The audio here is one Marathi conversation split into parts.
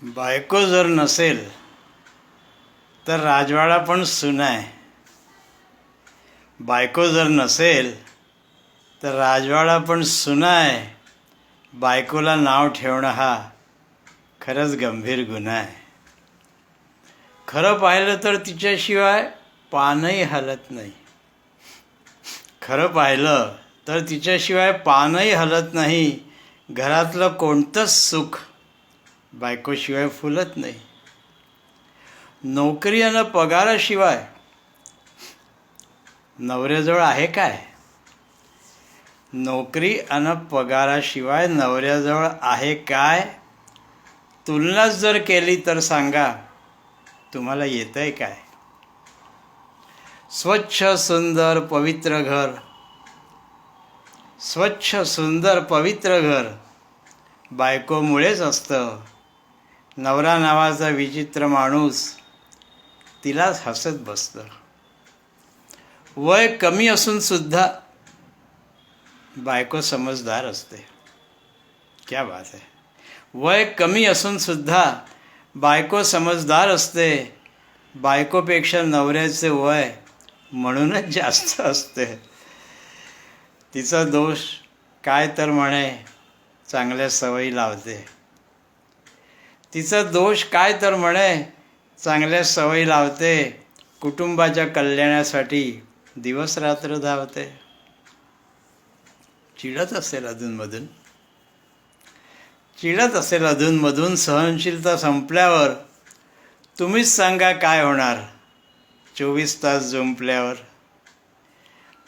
बायको जर नसेल तर राजवाडा पण सुना आहे. बायको जर नसेल तर राजवाडा पण सुना आहे. बायकोला नाव ठेवणं हा खरंच गंभीर गुन्हा आहे. खरं पाहिलं तर तिच्याशिवाय पानही हलत नाही. खरं पाहिलं तर तिच्याशिवाय पानही हलत नाही. घरातलं कोणतंच सुख बायकोशिवाय फुलत नाही. नोकरी आणि पगाराशिवाय नवऱ्याजवळ आहे काय? नोकरी आणि पगाराशिवाय नवऱ्याजवळ आहे काय? तुलनाच जर केली तर सांगा, तुम्हाला येतंय काय? स्वच्छ सुंदर पवित्र घर, स्वच्छ सुंदर पवित्र घर बायकोमुळेच असतं. नवरा नावाचा विचित्र माणूस तिलाच हसत बसतं. वय कमी असून सुद्धा बायको समजदार असते. क्या बात आहे. वय कमी असून सुद्धा बायको समजदार असते. बायकोपेक्षा नवऱ्याचे वय म्हणूनच जास्त असते. तिचा दोष काय तर म्हणे चांगल्या सवयी लावते. तिचा दोष काय तर म्हणे चांगल्या सवयी लावते. कुटुंबाच्या कल्याणासाठी दिवस रात्र धावते. चिडत असेल अधूनमधून, चिडत असेल अधूनमधून. सहनशीलता संपल्यावर तुम्हीच सांगा काय होणार 24 तास जुंपल्यावर.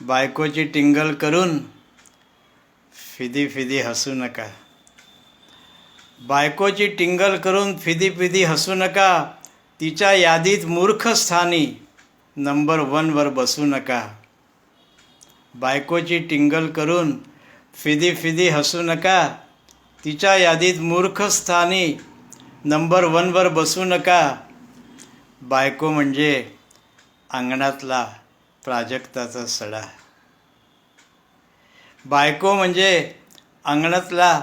बायकोची टिंगल करून फिदी फिदी हसू नका. बायकोची टिंगल करून फिदी फिदी हसू नका. तिच्या यादीत मूर्ख स्थानी नंबर 1 वर बसू नका. बायकोची टिंगल करून फिदी फिदी हसू नका. तिच्या यादीत मूर्ख स्थानी नंबर 1 वर बसू नका. बायको म्हणजे अंगणातला प्राजक्ताचा सडा. बायको म्हणजे अंगणातला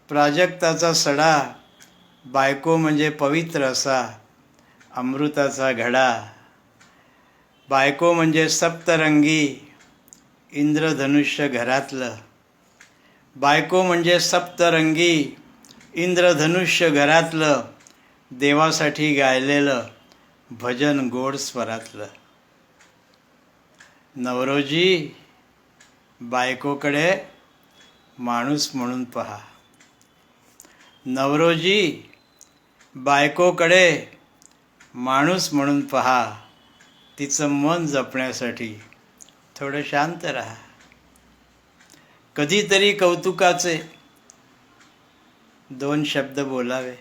प्राजक्ताचा सडा. बायको म्हणजे पवित्र असा अमृताचा घडा. बायको म्हणजे सप्तरंगी इंद्रधनुष्य घरातलं. बायको म्हणजे सप्तरंगी इंद्रधनुष्य घरातलं. देवासाठी गायलेलं भजन गोड स्वरातलं. नवरोजी बायकोकडे माणूस म्हणून पहा. नवरोजी बायकोकडे माणूस म्हणून पहा. तिचं मन जपण्यासाठी थोडं शांत राहा. कधीतरी कौतुकाचे 2 शब्द बोलावे.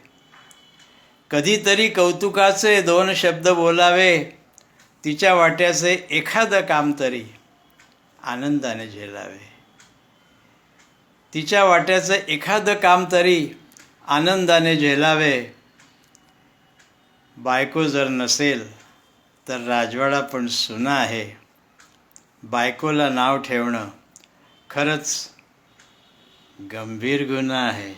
कधीतरी कौतुकाचे 2 शब्द बोलावे. तिच्या वाट्याचे एखादं काम तरी आनंदाने झेलावे. तिच्या वाट्याचं एखादं काम तरी आनंदाने झेलावे. बायको जर नसेल तर राजवाडा पण सुना आहे. बायकोला नाव ठेवणं खरंच गंभीर गुन्हा आहे.